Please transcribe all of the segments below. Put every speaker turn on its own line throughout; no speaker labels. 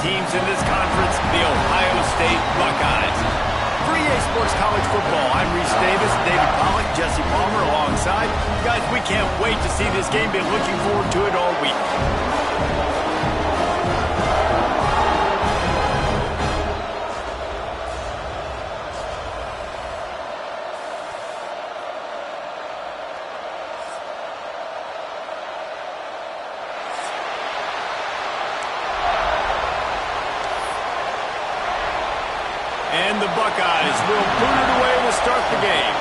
teams in this conference, the Ohio State Buckeyes. For EA Sports College Football, I'm Reese Davis, David Pollack, Jesse Palmer alongside. Guys, we can't wait to see this game. Been looking forward to it all week. And the Buckeyes will put it away to start the game.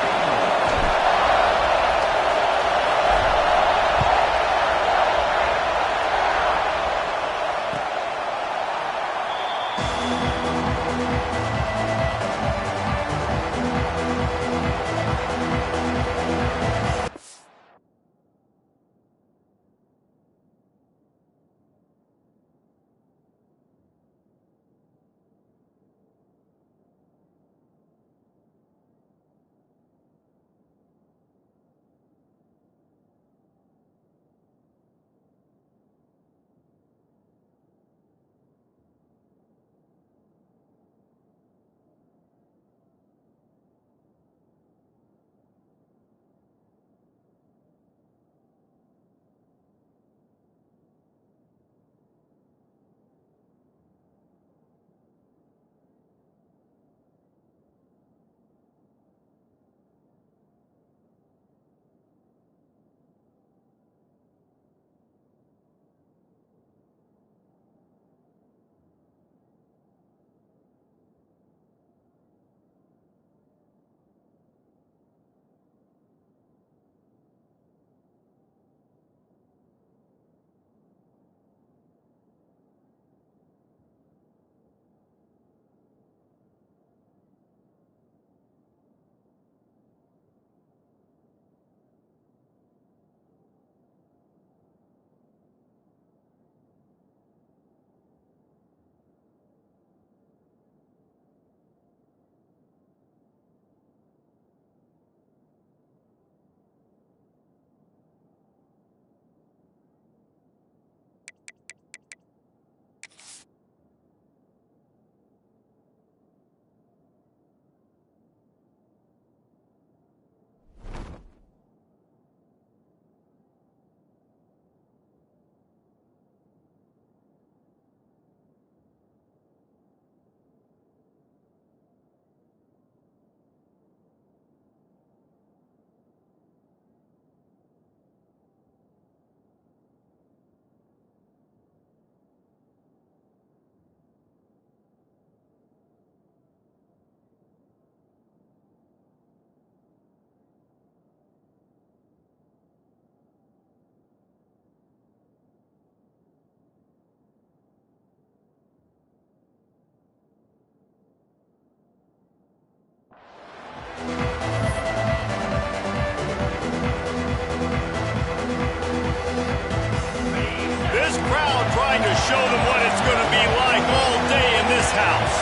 Trying to show them what it's going to be like all day in this house.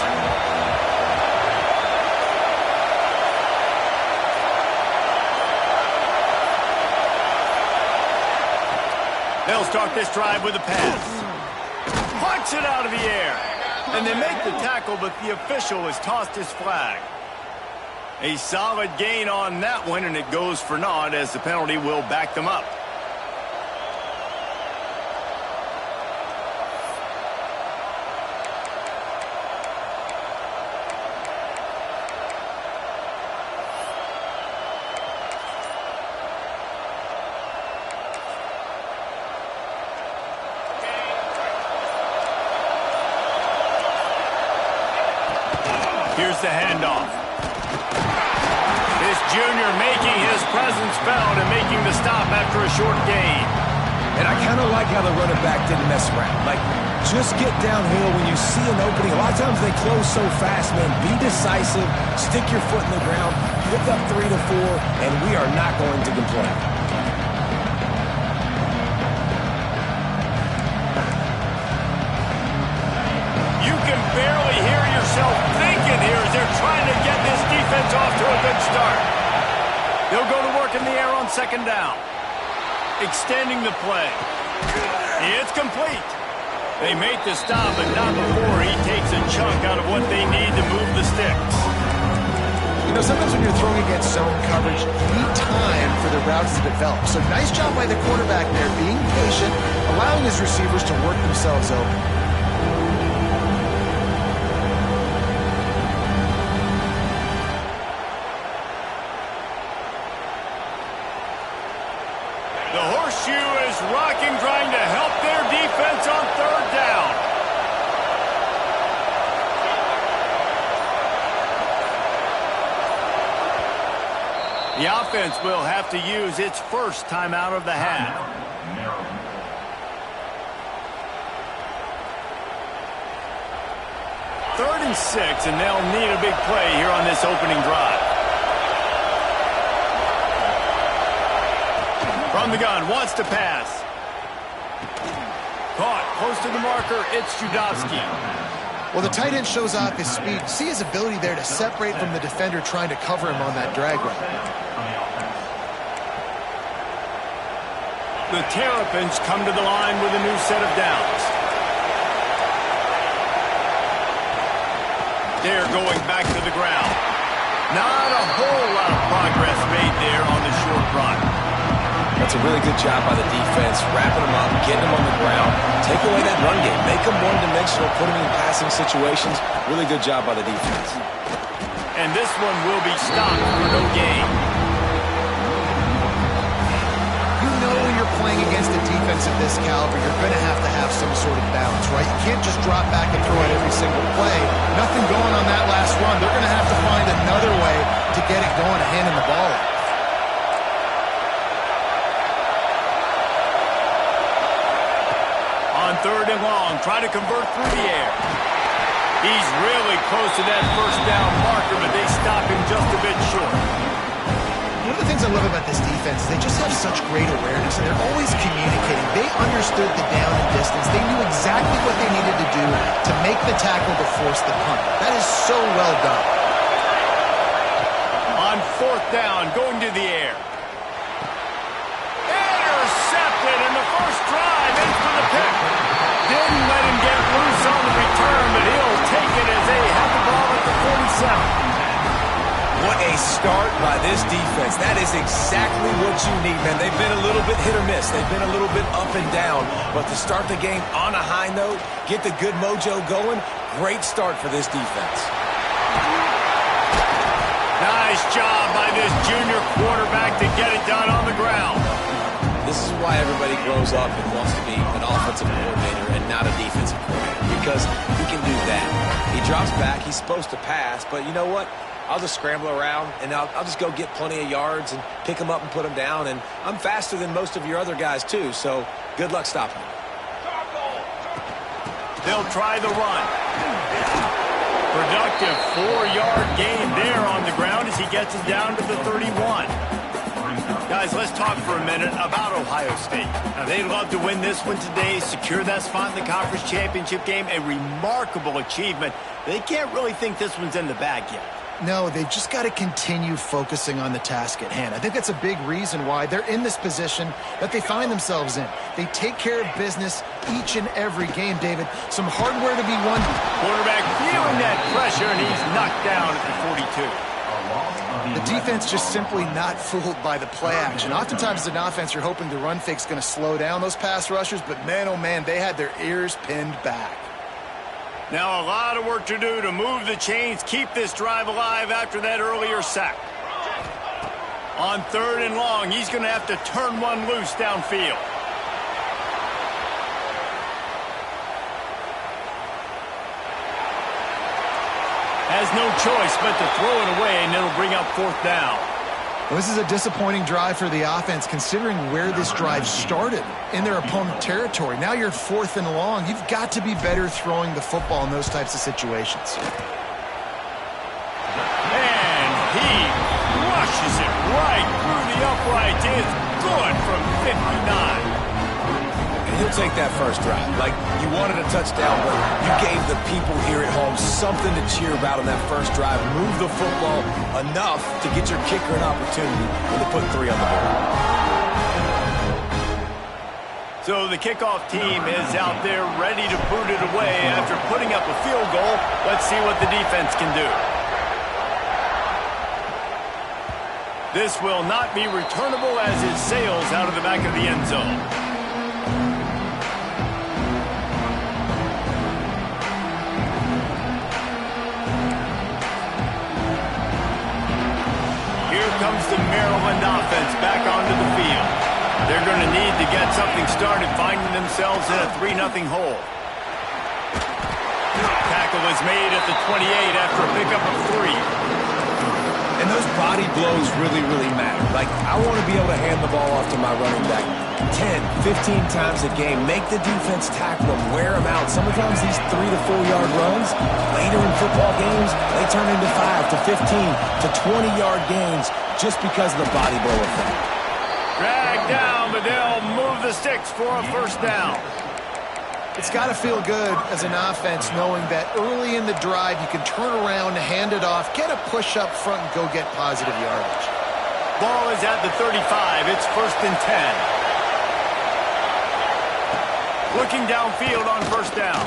They'll start this drive with a pass. Plucks it out of the air. And they make the tackle, but the official has tossed his flag. A solid gain on that one, and it goes for naught as the penalty will back them up. Here's the handoff. This junior making his presence felt and making the stop after a short gain.
And I kind of like how the running back didn't mess around. Like, just get downhill when you see an opening. A lot of times they close so fast, man. Be decisive, stick your foot in the ground, pick up 3 to 4, and we are not going to complain.
You can barely hear yourself thinking here as they're trying to get this defense off to a good start. They'll go to work in the air on second down. Extending the play. It's complete. They make the stop, but not before he takes a chunk out of what they need to move the sticks.
You know, sometimes when you're throwing against zone coverage, you need time for the routes to develop. So nice job by the quarterback there, being patient, allowing his receivers to work themselves open.
The horseshoe is rocking, trying to help their defense on third down. The offense will have to use its first timeout of the half. Third and 6, and they'll need a big play here on this opening drive. From the gun, wants to pass. Caught, close to the marker, it's Judowski.
Well, the tight end shows off his speed. See his ability there to separate from the defender trying to cover him on that drag route.
The Terrapins come to the line with a new set of downs. They're going back to the ground. Not a whole lot of progress made there on the short run.
That's a really good job by the defense, wrapping them up, getting them on the ground, take away that run game, make them one-dimensional, put them in passing situations. Really good job by the defense.
And this one will be stopped for no gain.
You know when you're playing against a defense of this caliber, you're going to have some sort of balance, right? You can't just drop back and throw it every single play. Nothing going on that last run. They're going to have to find another way to get it going and handing the ball off.
On third and long, try to convert through the air. He's really close to that first down marker, but they stop him just a bit short.
One of the things I love about this defense is they just have such great awareness, and they're always communicating. They understood the down and distance. They knew exactly what they needed to do to make the tackle to force the punt. That is so well done.
On fourth down, going to the air. Intercepted in the first drive, in for the pick. Didn't let him get loose on the return, but he'll take it as they have the ball at the 47.
What a start by this defense. That is exactly what you need, man. They've been a little bit hit or miss. They've been a little bit up and down. But to start the game on a high note, get the good mojo going, great start for this defense.
Nice job by this junior quarterback to get it done on the ground.
This is why everybody grows up and wants to be an offensive coordinator and not a defensive coordinator, because he can do that. He drops back. He's supposed to pass, but you know what? I'll just scramble around, and I'll just go get plenty of yards and pick them up and put them down. And I'm faster than most of your other guys, too, so good luck stopping me.
They'll try the run. Productive 4-yard gain there on the ground as he gets it down to the 31. Guys, let's talk for a minute about Ohio State. Now, they'd love to win this one today, secure that spot in the conference championship game, a remarkable achievement. They can't really think this one's in the bag yet.
No, they've just got to continue focusing on the task at hand. I think that's a big reason why they're in this position that they find themselves in. They take care of business each and every game, David. Some hardware to be won.
Quarterback feeling that pressure, and he's knocked down at the 42.
The defense just simply not fooled by the play action. Oftentimes as an offense, you're hoping the run fake's going to slow down those pass rushers, but man, oh man, they had their ears pinned back.
Now a lot of work to do to move the chains, keep this drive alive after that earlier sack. On third and long, he's going to have to turn one loose downfield. Has no choice but to throw it away, and it'll bring up fourth down.
Well, this is a disappointing drive for the offense, considering where this drive started in their opponent territory. Now you're fourth and long. You've got to be better throwing the football in those types of situations.
And he rushes it right through the uprights. It's good from 59.
And he'll take that first drive. Like, you wanted a touchdown, but you gave the people here at home something to cheer about on that first drive. Move the football enough to get your kicker an opportunity and to put 3 on the board.
So the kickoff team is out there ready to boot it away after putting up a field goal. Let's see what the defense can do. This will not be returnable as it sails out of the back of the end zone. Here comes the Maryland offense back onto the field. They're going to need to get something started, finding themselves in a 3-0 hole. Tackle was made at the 28 after a pickup of 3.
And those body blows really, really matter. Like, I want to be able to hand the ball off to my running back 10, 15 times a game. Make the defense tackle them, wear them out. Sometimes these 3 to 4 yard runs, later in football games, they turn into 5 to 15 to 20 yard gains just because of the body blow effect.
Dragged down, but they'll move the sticks for a first down.
It's got to feel good as an offense knowing that early in the drive you can turn around, hand it off, get a push up front, and go get positive yardage.
Ball is at the 35. It's 1st and 10. Looking downfield on first down.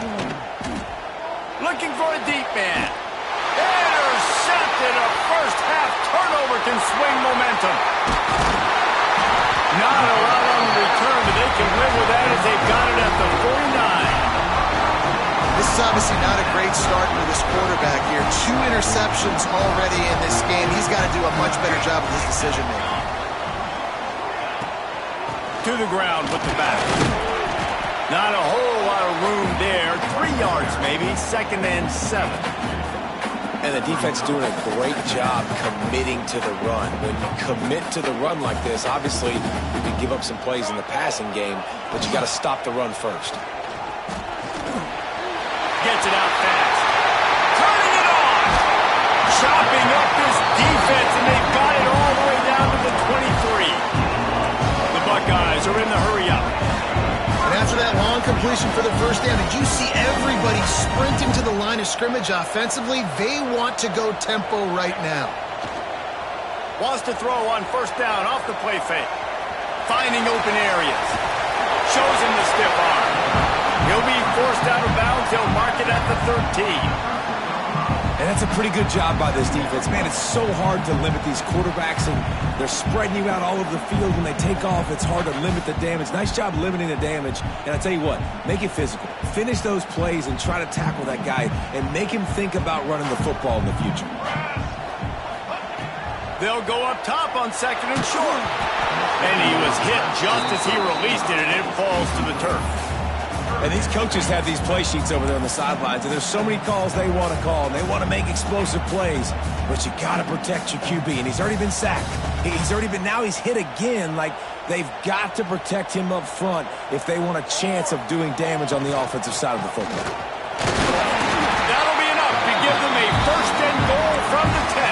Looking for a deep man. Intercepted. A first half turnover can swing momentum. Not a lot on the return, but they can live with that as they've got it at the 49.
This is obviously not a great start for this quarterback here. 2 interceptions already in this game. He's got to do a much better job of his decision-making.
To the ground with the back. Not a whole lot of room there. 3 yards maybe, 2nd and 7.
And the defense doing a great job committing to the run. When you commit to the run like this, obviously you can give up some plays in the passing game, but you got to stop the run first.
Gets it out fast. Turning it on. Chopping up this defense, and they've got it all the way down to the 23. The Buckeyes are in the hurry-up.
And after that long completion for the first down, did you see everybody sprinting to the line of scrimmage offensively? They want to go tempo right now.
Wants to throw on first down off the play fake. Finding open areas. Shows him the stiff arm. He'll be forced out of bounds. They'll mark it at the 13.
And that's a pretty good job by this defense. Man, it's so hard to limit these quarterbacks, and they're spreading you out all over the field. When they take off, it's hard to limit the damage. Nice job limiting the damage. And I tell you what, make it physical. Finish those plays and try to tackle that guy and make him think about running the football in the future.
They'll go up top on 2nd and short. And he was hit just as he released it, and it falls to the turf.
And these coaches have these play sheets over there on the sidelines, and there's so many calls they want to call, and they want to make explosive plays, but you got to protect your QB, and he's already been sacked. Now he's hit again. Like, they've got to protect him up front if they want a chance of doing damage on the offensive side of the football.
That'll be enough to give them a 1st and goal from the 10.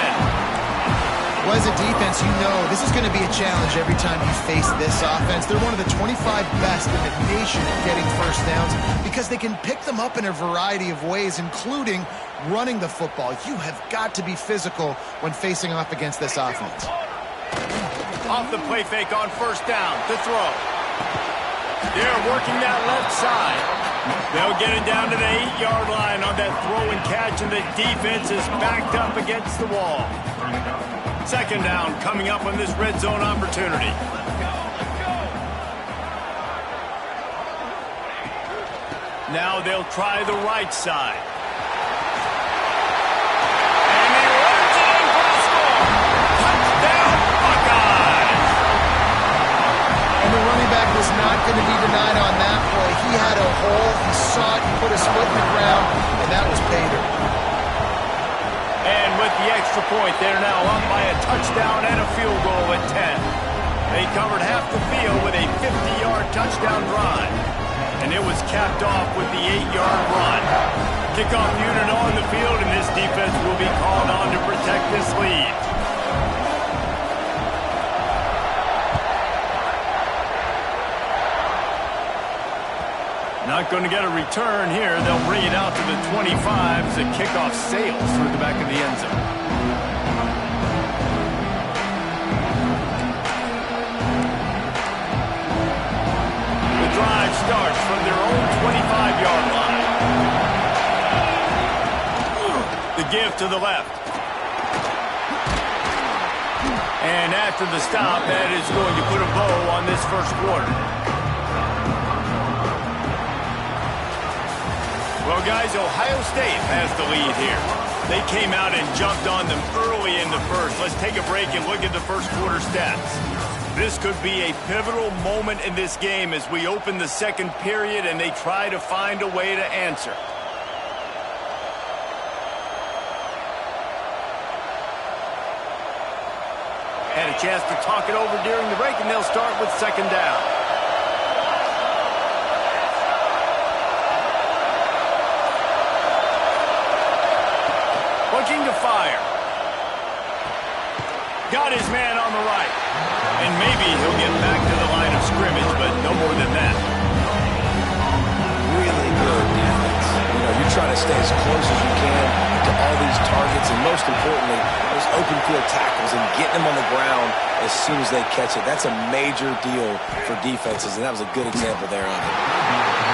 Well, as a defense, you know this is going to be a challenge every time you face this offense. They're one of the 25 best in the nation at getting first downs because they can pick them up in a variety of ways, including running the football. You have got to be physical when facing off against this offense.
Off the play fake on first down to throw. They're working that left side. They'll get it down to the 8-yard line on that throw and catch, and the defense is backed up against the wall. 2nd down coming up on this red zone opportunity. Now they'll try the right side. And he runs it in for the score. Touchdown, Buckeyes!
And the running back was not going to be denied on that play. He had a hole, he saw it, he put his foot in the ground, and that was pay dirt.
And with the extra point, they're now up by a touchdown and a field goal at 10. They covered half the field with a 50-yard touchdown drive. And it was capped off with the 8-yard run. Kickoff unit on the field, and this defense will be called on to protect this lead. Not going to get a return here. They'll bring it out to the 25 as the kickoff sails through the back of the end zone. The drive The give to the left. And after the stop, that is going to put a bow on this first quarter. Well, guys, Ohio State has the lead here. They came out and jumped on them early in the first. Let's take a break and look at the first quarter stats. This could be a pivotal moment in this game as we open the second period and they try to find a way to answer. Had a chance to talk it over during the break, and they'll start with second down. Looking to fire. Got his man on the right. And maybe he'll get back to the line of scrimmage, but no more than that.
Really good defense. You know, you try to stay as close as you can to all these targets, and most importantly, those open field tackles and getting them on the ground as soon as they catch it. That's a major deal for defenses, and that was a good example there on it.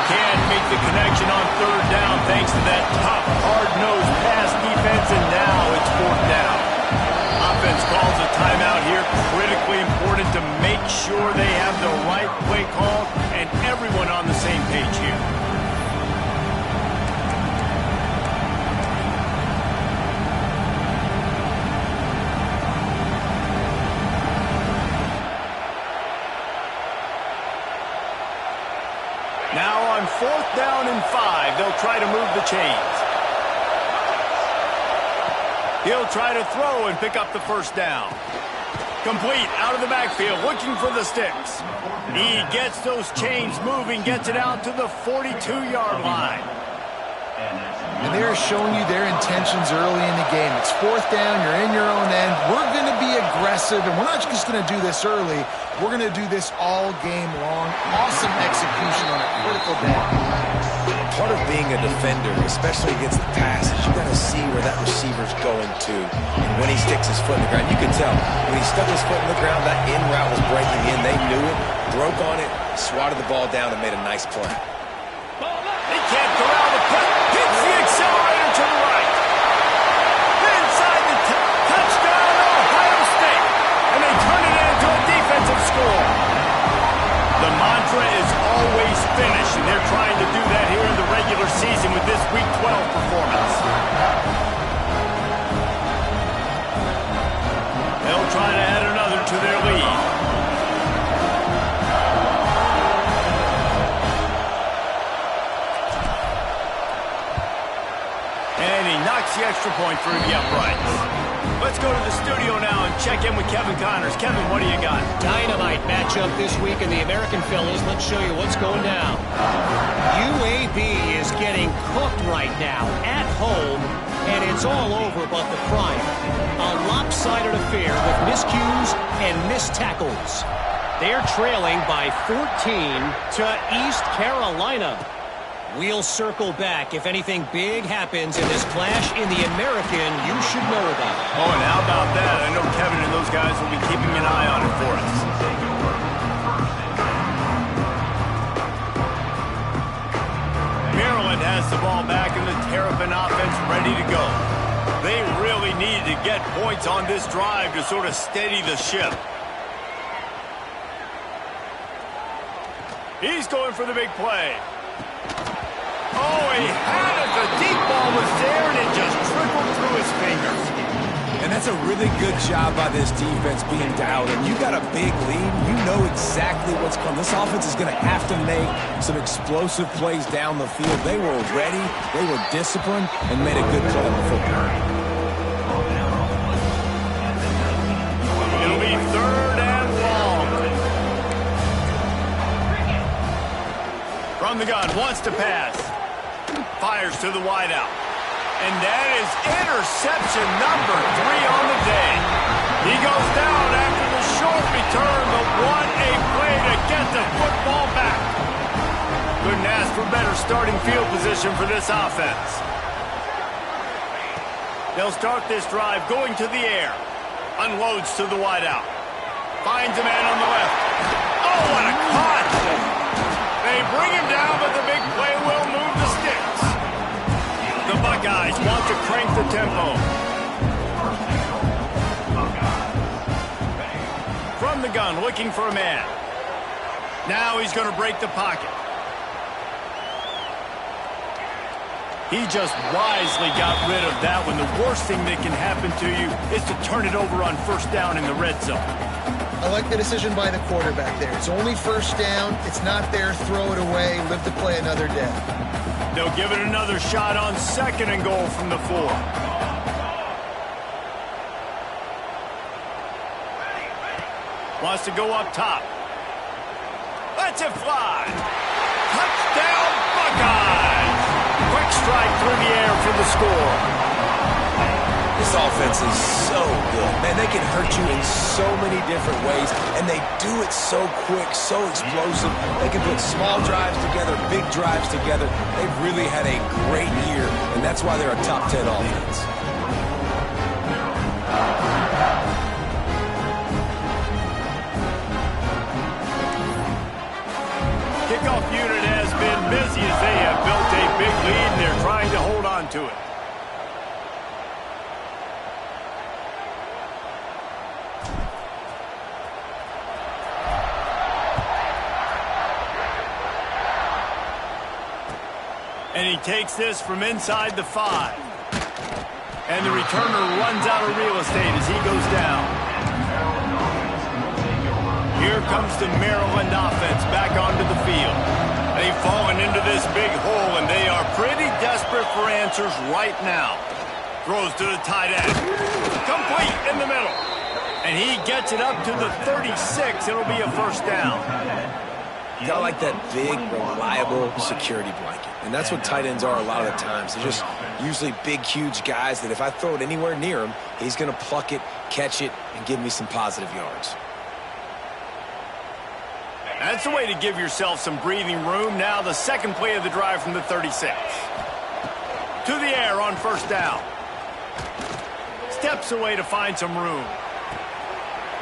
Can't make the connection on third down thanks to that tough, hard-nosed pass defense, and now it's fourth down. Offense calls a timeout here. Critically important to make sure they have the right play call and everyone on the same page here. Now on fourth down and 5, they'll try to move the chains. He'll try to throw and pick up the first down. Complete out of the backfield, looking for the sticks. He gets those chains moving, gets it out to the 42-yard line.
And they're showing you their intentions early in the game. It's fourth down, you're in your own end. We're going to be aggressive, and we're not just going to do this early. We're going to do this all game long. Awesome execution on a critical down.
Part of being a defender, especially against the pass, is you got to see where that receiver's going to. And when he sticks his foot in the ground, you can tell. When he stuck his foot in the ground, that in route was breaking in. They knew it, broke on it, swatted the ball down, and made a nice play.
They can't corral the punt. Hits the accelerator to the right. Inside the touchdown, Ohio State. And they turn it into a defensive score. The mantra is always finish, and they're trying to do that here in the regular season with this Week 12 performance. They'll try to add another to their lead. And he knocks the extra point through the uprights. Let's go to the studio now and check in with Kevin Connors. Kevin, what do you got?
Dynamite matchup this week in the American fellas. Let's show you what's going down. UAB is getting cooked right now at home, and it's all over but the prime. A lopsided affair with miscues and missed tackles. They're trailing by 14 to East Carolina. We'll circle back if anything big happens in this clash in the American you should know about.
Oh, and how about that? I know Kevin and those guys will be keeping an eye on it for us. Maryland has the ball back and the Terrapin offense ready to go. They really need to get points on this drive to sort of steady the ship. He's going for the big play. Oh, he had it. The deep ball was there, and it just trickled through his fingers.
And that's a really good job by this defense being dialed in. You got a big lead. You know exactly what's coming. This offense is going to have to make some explosive plays down the field. They were ready. They were disciplined and made a good play on the football.
It'll be third and long. From the gun, wants to pass. Fires to the wideout. And that is interception number 3 on the day. He goes down after the short return, but what a play to get the football back. Couldn't ask for better starting field position for this offense. They'll start this drive going to the air. Unloads to the wideout. Finds a man on the left. Oh, what a catch! They bring him down, but the big play will move the sticks. The Bucs Buckeyes want to crank the tempo. From the gun, looking for a man. Now he's going to break the pocket. He just wisely got rid of that one. The worst thing that can happen to you is to turn it over on first down in the red zone.
I like the decision by the quarterback there. It's only first down. It's not there. Throw it away. Live to play another day.
They'll give it another shot on 2nd and goal from the 4. Wants to go up top. Lets it fly. Touchdown, Buckeyes! Quick strike through the air for the score.
This offense is so good. Man, they can hurt you in so many different ways, and they do it so quick, so explosive. They can put small drives together, big drives together. They've really had a great year, and that's why they're a top 10 offense.
Kickoff unit has been busy as they have built a big lead, and they're trying to hold on to it. And he takes this from inside the 5. And the returner runs out of real estate as he goes down. Here comes the Maryland offense back onto the field. They've fallen into this big hole, and they are pretty desperate for answers right now. Throws to the tight end. Complete in the middle. And he gets it up to the 36. It'll be a first down.
You gotta like that big, reliable security blanket. And that's what tight ends are a lot of the times. They're just usually big, huge guys that if I throw it anywhere near him, he's gonna pluck it, catch it, and give me some positive yards.
That's the way to give yourself some breathing room. Now the second play of the drive from the 36. To the air on first down. Steps away to find some room.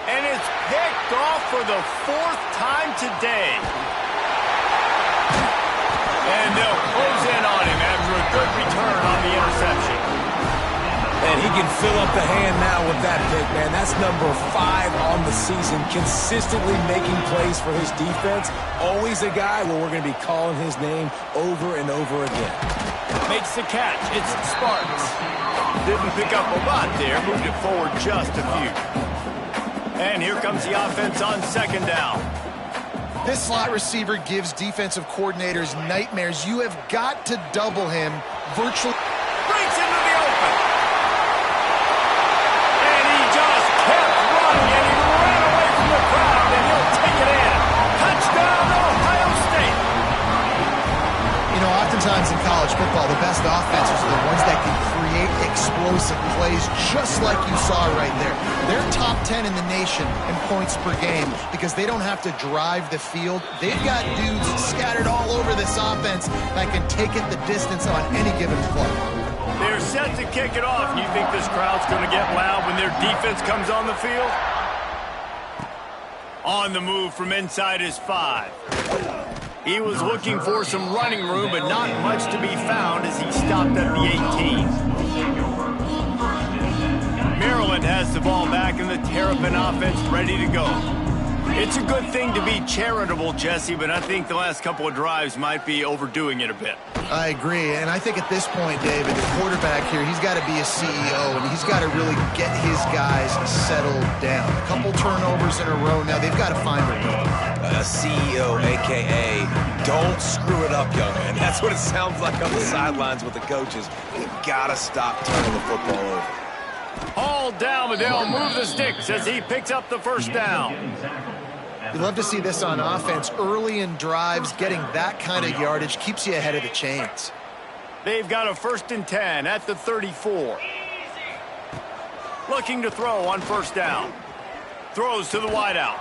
And it's picked off for the 4th time today. And they'll close in on him after a good return on the interception.
And he can fill up the hand now with that pick, man. That's number 5 on the season, consistently making plays for his defense. Always a guy where we're going to be calling his name over and over again.
Makes the catch. It's the Spartans. Didn't pick up a lot there. Moved it forward just a few. And here comes the offense on 2nd down.
This slot receiver gives defensive coordinators nightmares. You have got to double him virtually.
Breaks into the open. And he just kept running, and he ran away from the crowd, and he'll take it in. Touchdown, Ohio State.
You know, oftentimes in college football, the best offenses are the ones that can create explosive plays just like you saw right there. They're top 10 in the nation in points per game because they don't have to drive the field. They've got dudes scattered all over this offense that can take it the distance on any given play.
They're set to kick it off. You think this crowd's going to get loud when their defense comes on the field? On the move from inside his 5. He was looking for some running room, but not much to be found as he stopped at the 18. Maryland has the ball back and the Terrapin offense ready to go. It's a good thing to be charitable, Jesse, but I think the last couple of drives might be overdoing it a bit.
I agree, and I think at this point, David, the quarterback here, he's got to be a CEO, and he's got to really get his guys settled down. A couple turnovers in a row now. They've got to find a rhythm.
A CEO, a.k.a. don't screw it up, young man. That's what it sounds like on the sidelines with the coaches. You've got to stop turning the football over.
All down, but they'll move the sticks as he picks up the first down.
You love to see this on offense. Early in drives, getting that kind of yardage keeps you ahead of the chains.
They've got a 1st and 10 at the 34. Looking to throw on first down. Throws to the wideout.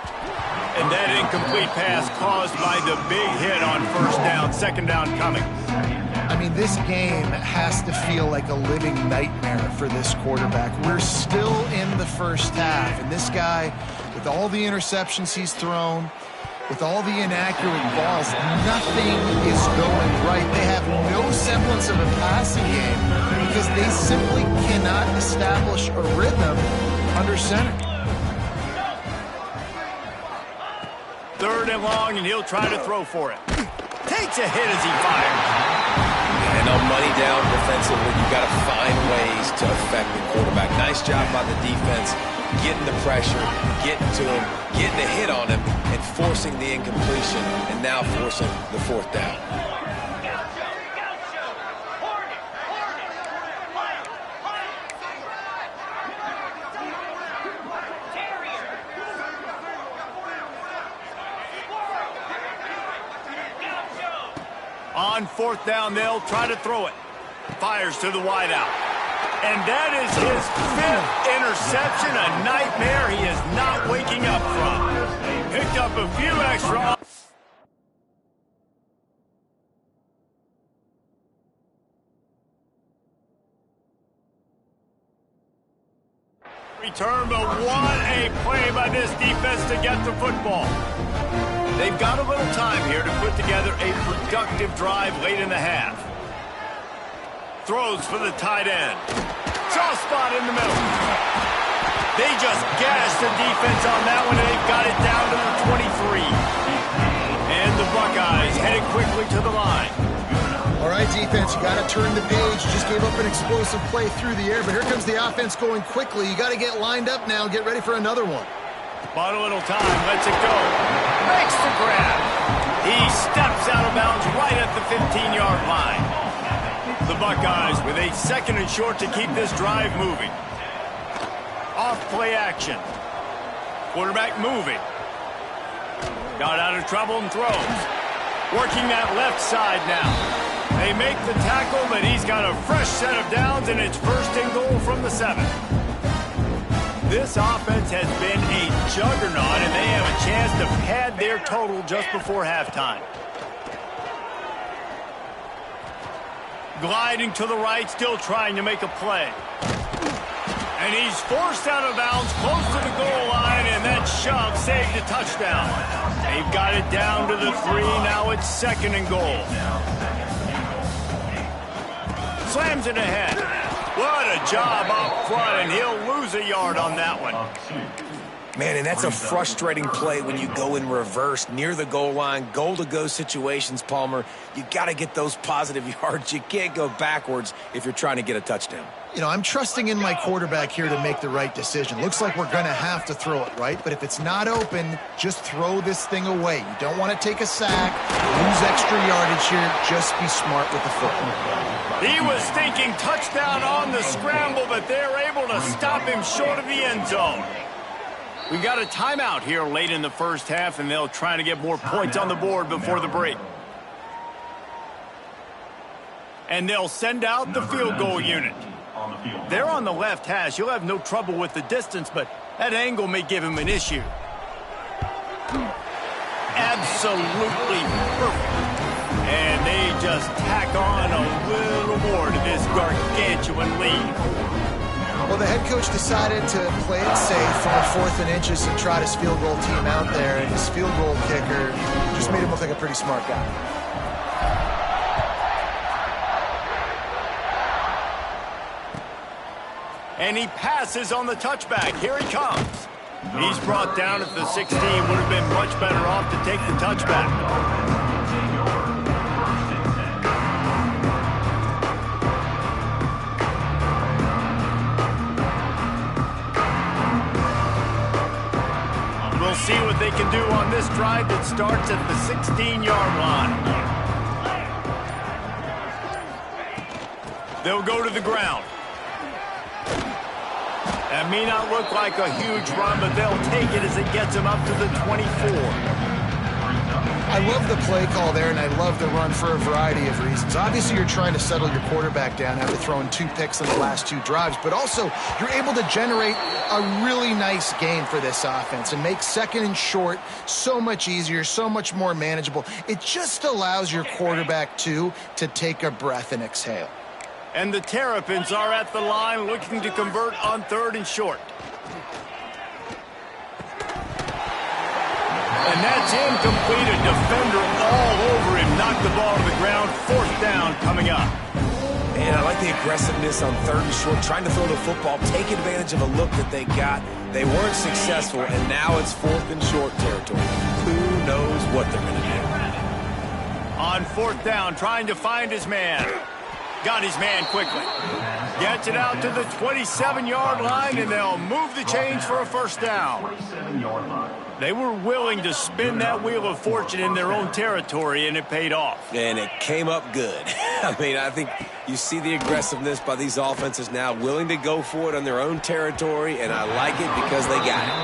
And that incomplete pass caused by the big hit on first down. 2nd down coming.
I mean, this game has to feel like a living nightmare for this quarterback. We're still in the first half, and this guy, with all the interceptions he's thrown, with all the inaccurate balls, nothing is going right. They have no semblance of a passing game because they simply cannot establish a rhythm under center.
3rd and long, and he'll try to throw for it. Takes a hit as he fires.
And on money down defensively, you got to find ways to affect the quarterback. Nice job by the defense, getting the pressure, getting to him, getting a hit on him, and forcing the incompletion, and now forcing the 4th down.
On 4th down, they'll try to throw it. Fires to the wideout. And that is his 5th interception, a nightmare he is not waking up from. Picked up a few extra. Return, but what a play by this defense to get the football. They've got a little time here to put together a productive drive late in the half. Throws for the tight end. Soft spot in the middle. They just gashed the defense on that one, and they've got it down to the 23. And the Buckeyes headed quickly to the line.
All right, defense, you got to turn the page. You just gave up an explosive play through the air, but here comes the offense going quickly. You got to get lined up now and get ready for another one.
Bought a little time, lets it go. Makes the grab. He steps out of bounds right at the 15-yard line. The Buckeyes with a 2nd and short to keep this drive moving. Off play action. Quarterback moving. Got out of trouble and throws. Working that left side now. They make the tackle, but he's got a fresh set of downs, and it's 1st and goal from the 7. This offense has been a juggernaut, and they have a chance to pad their total just before halftime. Gliding to the right, still trying to make a play. And he's forced out of bounds close to the goal line, and that shove saved a touchdown. They've got it down to the 3. Now it's 2nd and goal. Slams it ahead. What a job up front, and he'll lose a yard on that one.
Man, and that's a frustrating play when you go in reverse near the goal line, goal-to-go situations, Palmer. You got to get those positive yards. You can't go backwards if you're trying to get a touchdown.
You know, I'm trusting in my quarterback here to make the right decision. Looks like we're going to have to throw it, right? But if it's not open, just throw this thing away. You don't want to take a sack, lose extra yardage here. Just be smart with the football.
He was thinking touchdown on the scramble, but they're able to stop him short of the end zone. We've got a timeout here late in the first half, and they'll try to get more points on the board before the break. And they'll send out the field goal unit. They're on the left hash. He'll have no trouble with the distance, but that angle may give him an issue. Absolutely perfect. And they just tack on a little more to this gargantuan lead.
Well, the head coach decided to play it safe on 4th and inches and trot his field goal team out there, and his field goal kicker just made him look like a pretty smart guy.
And he passes on the touchback. Here he comes. He's brought down at the 16. Would have been much better off to take the touchback. We'll see what they can do on this drive that starts at the 16-yard line. They'll go to the ground. That may not look like a huge run, but they'll take it as it gets them up to the 24.
I love the play call there, and I love the run for a variety of reasons. Obviously, you're trying to settle your quarterback down after throwing 2 picks in the last 2 drives, but also you're able to generate a really nice game for this offense and make 2nd and short so much easier, so much more manageable. It just allows your quarterback, too, to take a breath and exhale.
And the Terrapins are at the line looking to convert on 3rd and short. And that's incomplete. A defender all over him. Knocked the ball to the ground. 4th down coming up.
And I like the aggressiveness on 3rd and short, trying to throw the football, take advantage of a look that they got. They weren't successful, and now it's 4th and short territory. Who knows what they're going to do?
On 4th down, trying to find his man. Got his man quickly. Gets it out to the 27-yard line, and they'll move the chains for a 1st down. They were willing to spin that wheel of fortune in their own territory, and it paid off.
And it came up good. I mean, I think you see the aggressiveness by these offenses now, willing to go for it on their own territory, and I like it because they got it.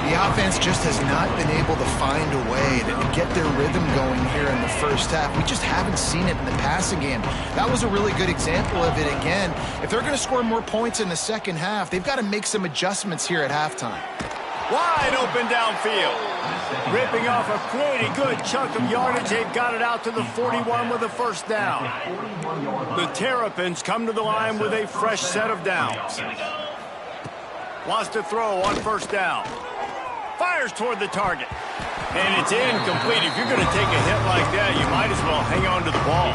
The offense just has not been able to find a way to get their rhythm going here in the 1st half. We just haven't seen it in the passing game. That was a really good example of it again. If they're going to score more points in the 2nd half, they've got to make some adjustments here at halftime.
Wide open downfield. Ripping off a pretty good chunk of yardage. They've got it out to the 41 with a 1st down. The Terrapins come to the line with a fresh set of downs. Wants to throw on 1st down. Fires toward the target. And it's incomplete. If you're going to take a hit like that, you might as well hang on to the ball.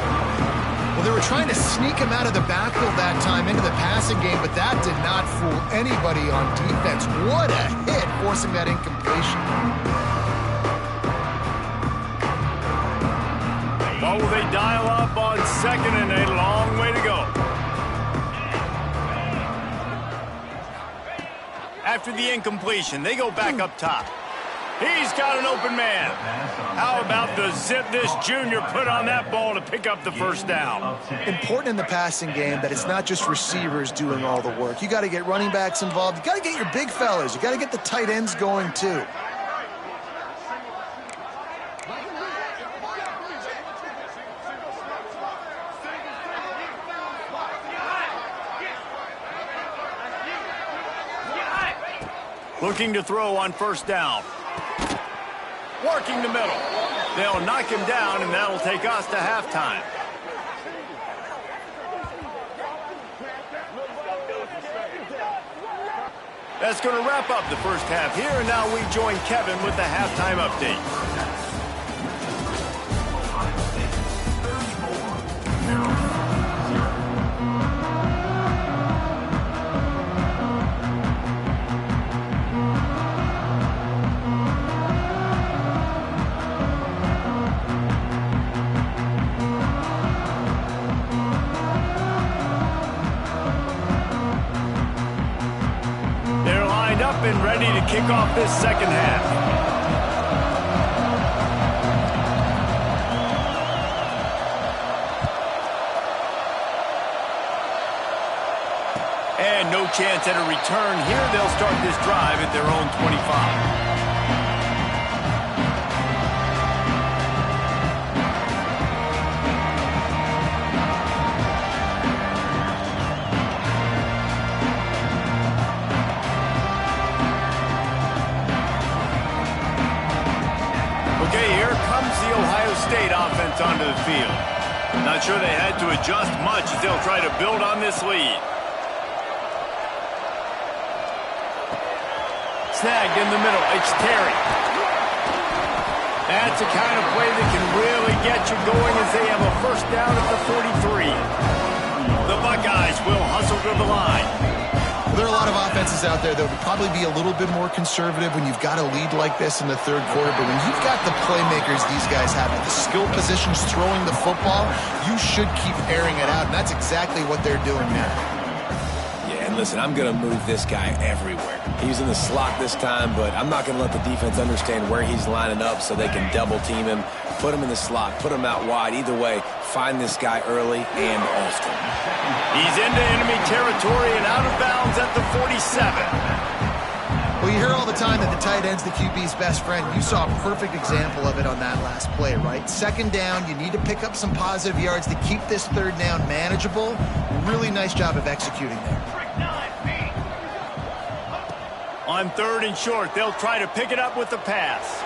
Well, they were trying to sneak him out of the backfield that time into the passing game, but that did not fool anybody on defense. What a hit, forcing that incompletion.
What will they dial up on 2nd and a long way to go? After the incompletion, they go back up top. He's got an open man. How about the zip this junior put on that ball to pick up the 1st down?
Important in the passing game that it's not just receivers doing all the work. You got to get running backs involved. You got to get your big fellas. You got to get the tight ends going too.
Looking to throw on 1st down. Working the middle. They'll knock him down, and that'll take us to halftime. That's going to wrap up the 1st half here, and now we join Kevin with the halftime update. Up and ready to kick off this 2nd half. And no chance at a return here. They'll start this drive at their own 25. State offense onto the field. Not sure they had to adjust much as they'll try to build on this lead. Snagged in the middle. It's Terry. That's the kind of play that can really get you going as they have a 1st down at the 43. The Buckeyes will hustle to the line.
There are a lot of offenses out there that would probably be a little bit more conservative when you've got a lead like this in the 3rd quarter, but when you've got the playmakers these guys have at the skill positions throwing the football, you should keep airing it out, and that's exactly what they're doing now.
Yeah, and listen, I'm going to move this guy everywhere. He's in the slot this time, but I'm not going to let the defense understand where he's lining up so they can double team him, put him in the slot, put him out wide. Either way, find this guy early and often.
He's into enemy territory and out of bounds at the 47.
Well, you hear all the time that the tight end's the QB's best friend. You saw a perfect example of it on that last play, right? 2nd down, you need to pick up some positive yards to keep this 3rd down manageable. Really nice job of executing there.
On 3rd and short, they'll try to pick it up with the pass.